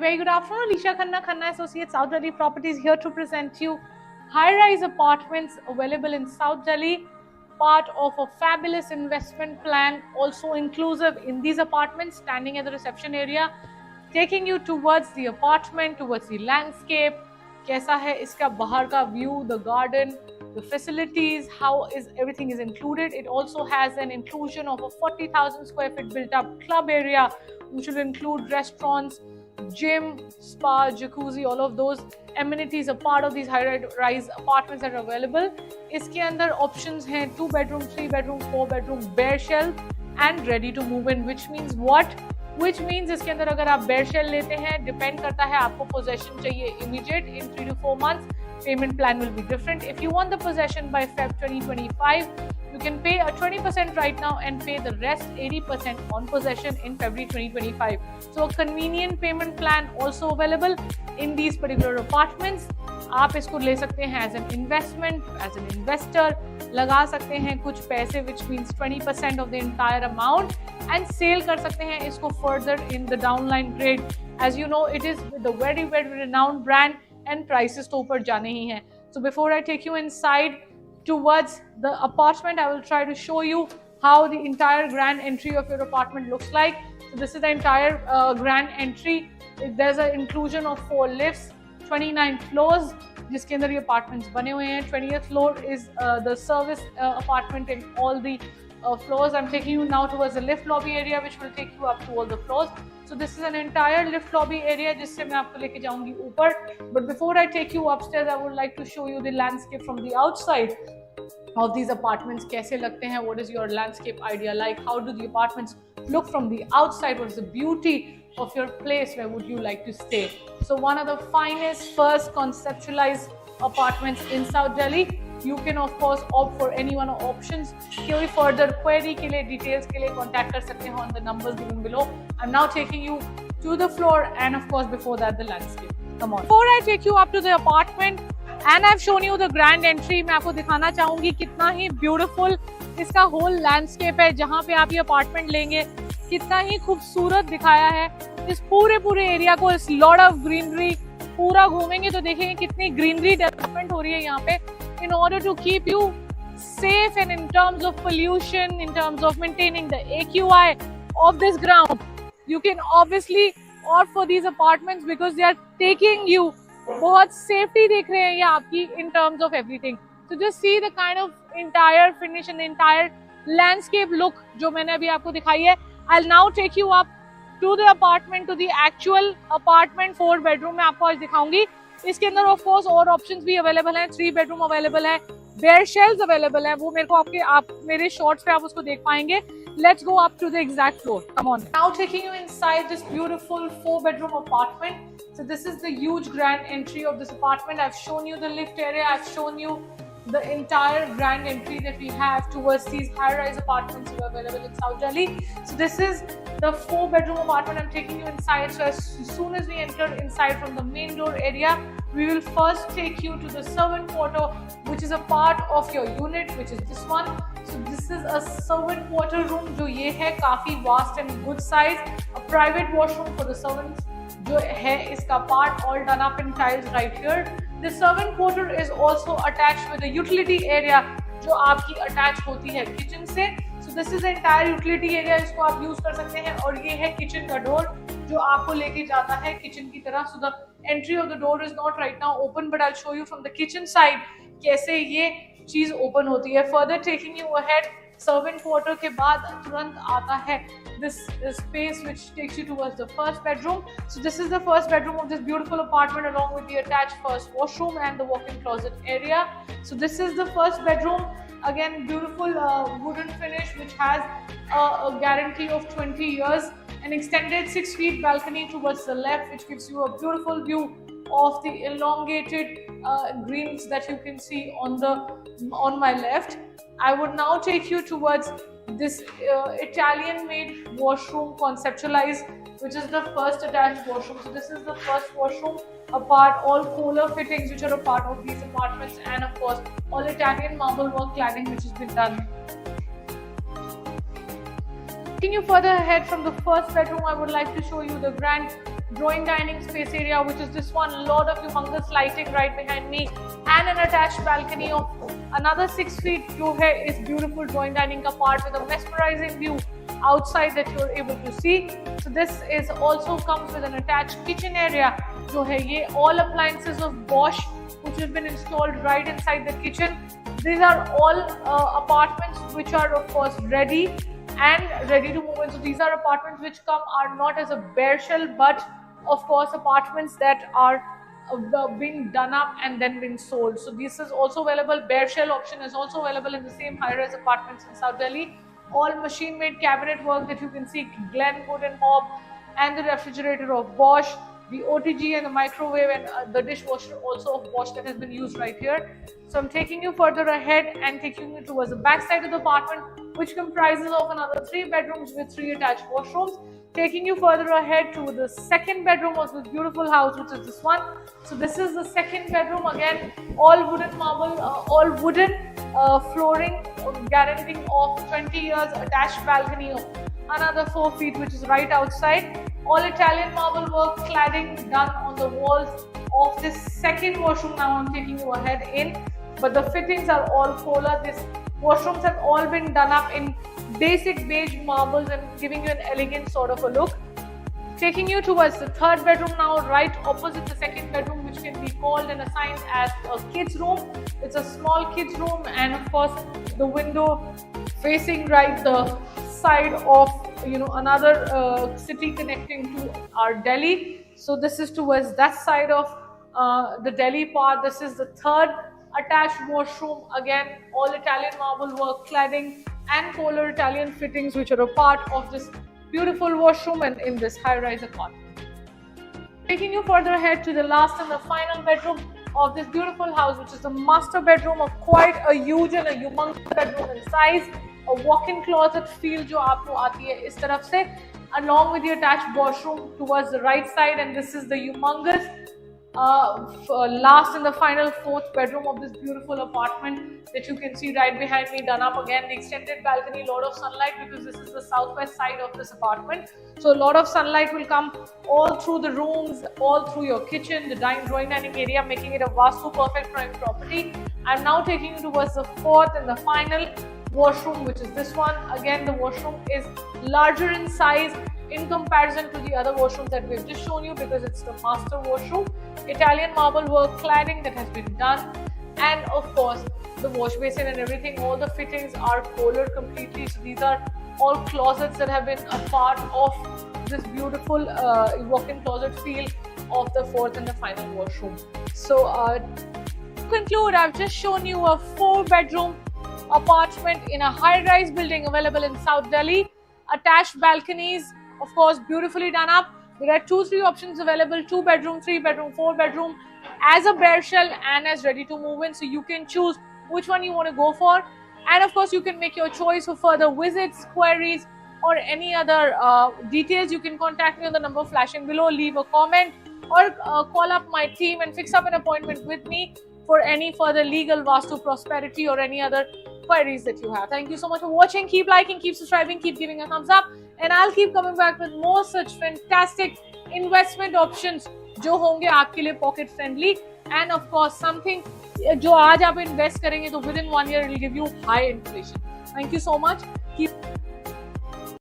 Very good afternoon, Alicia Khanna Associates, South Delhi Properties, here to present you high-rise apartments available in South Delhi, part of a fabulous investment plan, also inclusive in these apartments, standing at the reception area, taking you towards the apartment, towards the landscape, कैसा है इसका बाहर का view, the garden, the facilities, how is everything is included. It also has an inclusion of a 40,000 square feet built up club area, which will include restaurants, gym, spa, jacuzzi, all of those amenities are part of these high-rise apartments that are available. इसके अंदर options हैं 2 bedroom, 3 bedroom, 4 bedroom, bare shell and ready to move in, which means what? Which means इसके अंदर अगर आप bare shell लेते हैं, depend करता है आपको possession चाहिए immediate in 3 to 4 months. Payment plan will be different. If you want the possession by Feb 2025, you can pay a 20% right now and pay the rest 80% on possession in February 2025. So a convenient payment plan also available in these particular apartments. आप इसको ले सकते हैं as an investment, as an investor, लगा सकते हैं कुछ पैसे, which means 20% of the entire amount, and sale कर सकते हैं इसको further in the downline grade. As you know, it is with a very, very renowned brand and prices तो ऊपर जाने ही हैं. So before I take you inside towards the apartment, I will try to show you how the entire grand entry of your apartment looks like. So this is the entire grand entry. There's an inclusion of 4 lifts, 29 floors, जिसके अंदर ये apartments बने हुए हैं. 20th floor is the service apartment in all the floors. I'm taking you now towards the lift lobby area, which will take you up to all the floors. So this is an entire lift lobby area जिससे मैं आपको लेके जाऊंगी ऊपर. But before I take you upstairs, I would like to show you the landscape from the outside of these apartments. कैसे लगते हैं? What is your landscape idea like? How do the apartments look from the outside? What is the beauty of your place? Where would you like to stay? So one of the finest first conceptualized apartments in South Delhi. You can of course opt for any one of options. कोई further query के लिए, details के लिए contact कर सकते हैं on the numbers given below. I'm now taking you to the floor and of course before that the landscape. Come on. Before I take you up to the apartment and I've shown you the grand entry, मैं आपको दिखाना चाहूँगी कितना ही beautiful इसका whole landscape है. जहाँ पे आप ये apartment लेंगे, कितना ही खूबसूरत दिखाया है. इस पूरे एरिया को, इस lot of greenery पूरा घूमेंगे तो देखेंगे कितनी greenery development हो रही है यहाँ पे. In order to keep you safe and in terms of pollution, in terms of maintaining the AQI of this ground, you can obviously opt for these apartments because they are taking you, बहुत safety देख रहे हैं ये आपकी in terms of everything. So just see the kind of entire finish and the entire landscape look जो मैंने अभी आपको दिखाई है. I'll now take you up to the apartment, to the actual apartment. 4 bedroom मैं आपको आज दिखाऊंगी. इसके अंदर ऑफ कोर्स और ऑप्शंस भी अवेलेबल हैं. 3 बेडरूम अवेलेबल है, बेयर शेल्स अवेलेबल है. वो मेरे को आप मेरे शॉर्ट्स पे आप उसको देख पाएंगे. Let's go up to the exact floor. Come on. Now taking you inside this beautiful 4 bedroom apartment. So this is the huge grand entry of this apartment. I've shown you the lift area. I've shown you the entire grand entry that we have towards these high-rise apartments that are available in South Delhi. So this is the 4 bedroom apartment. I'm taking you inside. So as soon as we enter inside from the main door area, we will first take you to the servant quarter, which is a part of your unit, which is this one. So this is a servant quarter room जो ये है काफी vast and good size. A private washroom for the servants जो है इसका part all done up in tiles right here. The servant quarter is also attached with a utility area जो आपकी attach होती है kitchen से. So this is the entire utility area, इसको आप use कर सकते हैं. और ये है kitchen का door जो आपको लेके जाता है kitchen की तरह. So the entry of the door is not right now open, but I'll show you from the kitchen side कैसे ये चीज open होती है. Further taking you ahead, servant quarter के बाद तुरंत आता है this space which takes you towards the first bedroom. So this is the first bedroom of this beautiful apartment along with the attached first washroom and the walk-in closet area. So this is the first bedroom. Again, beautiful wooden finish which has a guarantee of 20 years. An extended 6 feet balcony towards the left which gives you a beautiful view of the elongated greens that you can see on my left. I would now take you towards this Italian-made washroom conceptualized, which is the first attached washroom. So this is the first washroom, apart all Kohler fittings which are a part of these apartments, and of course all Italian marble work cladding which has been done. Taking you further ahead from the first bedroom, I would like to show you the grand drawing dining space area, which is this one. Lot of humongous lighting right behind me, and an attached balcony of another 6 feet. Here is beautiful drawing dining ka part with a mesmerizing view outside that you're able to see. So this is also comes with an attached kitchen area. जो है ये all appliances of Bosch which have been installed right inside the kitchen. These are all apartments which are of course ready to move in. So these are apartments which are not as a bare shell, but of course apartments that are being done up and then being sold. So this is also available. Bare shell option is also available in the same high-rise apartments in South Delhi. All machine-made cabinet work that you can see, Glen Wood and Hob, and the refrigerator of Bosch, the OTG and the microwave, and the dishwasher also of Bosch that has been used right here. So I'm taking you further ahead and taking you towards the back side of the apartment, which comprises of another 3 bedrooms with 3 attached washrooms. Taking you further ahead to the second bedroom of this beautiful house, which is this one. So this is the second bedroom, again all wooden marble, all wooden flooring, guaranteeing of 20 years, attached balcony of another 4 feet, which is right outside. All Italian marble work, cladding done on the walls of this second washroom. Now I'm taking you ahead in, but the fittings are all Kohler. These washrooms have all been done up in basic beige marbles and giving you an elegant sort of a look. Taking you towards the third bedroom now, right opposite the second bedroom, which can be called and assigned as a kids room. It's a small kids room, and of course the window facing right the side of another city connecting to our Delhi. So this is towards that side of the Delhi part. This is the third attached washroom, again all Italian marble work, cladding and Kohler Italian fittings, which are a part of this beautiful washroom and in this high-rise apartment. Taking you further ahead to the last and the final bedroom of this beautiful house, which is the master bedroom of quite a huge and a humongous bedroom in size. A walk-in closet feel जो आपको आती है इस तरफ से, along with the attached washroom towards the right side, and this is the humongous last and the final fourth bedroom of this beautiful apartment that you can see right behind me, done up again. The extended balcony, a lot of sunlight because this is the southwest side of this apartment. So a lot of sunlight will come all through the rooms, all through your kitchen, the drawing dining area, making it a Vastu perfect prime property. I'm now taking you towards the fourth and the final washroom, which is this one. Again, the washroom is larger in size in comparison to the other washrooms that we've just shown you because it's the master washroom. Italian marble work, cladding that has been done, and of course the wash basin and everything, all the fittings are Kohler completely. So these are all closets that have been a part of this beautiful walk-in closet feel of the fourth and the final washroom. So to conclude, I've just shown you a 4-bedroom apartment in a high-rise building available in South Delhi. Attached balconies, of course, beautifully done up. There are 2-3 options available: 2-bedroom, 3-bedroom, 4-bedroom, as a bare shell and as ready to move in. So you can choose which one you want to go for, and of course you can make your choice. For further visits, queries, or any other details, you can contact me on the number flashing below, leave a comment, or call up my team and fix up an appointment with me for any further legal, Vastu, prosperity, or any other queries that you have. Thank you so much for watching. Keep liking, keep subscribing, keep giving a thumbs up, and I'll keep coming back with more such fantastic investment options जो होंगे आपके लिए pocket friendly, and of course something जो आज आप invest करेंगे तो within 1 year it will give you high inflation. Thank you so much. Keep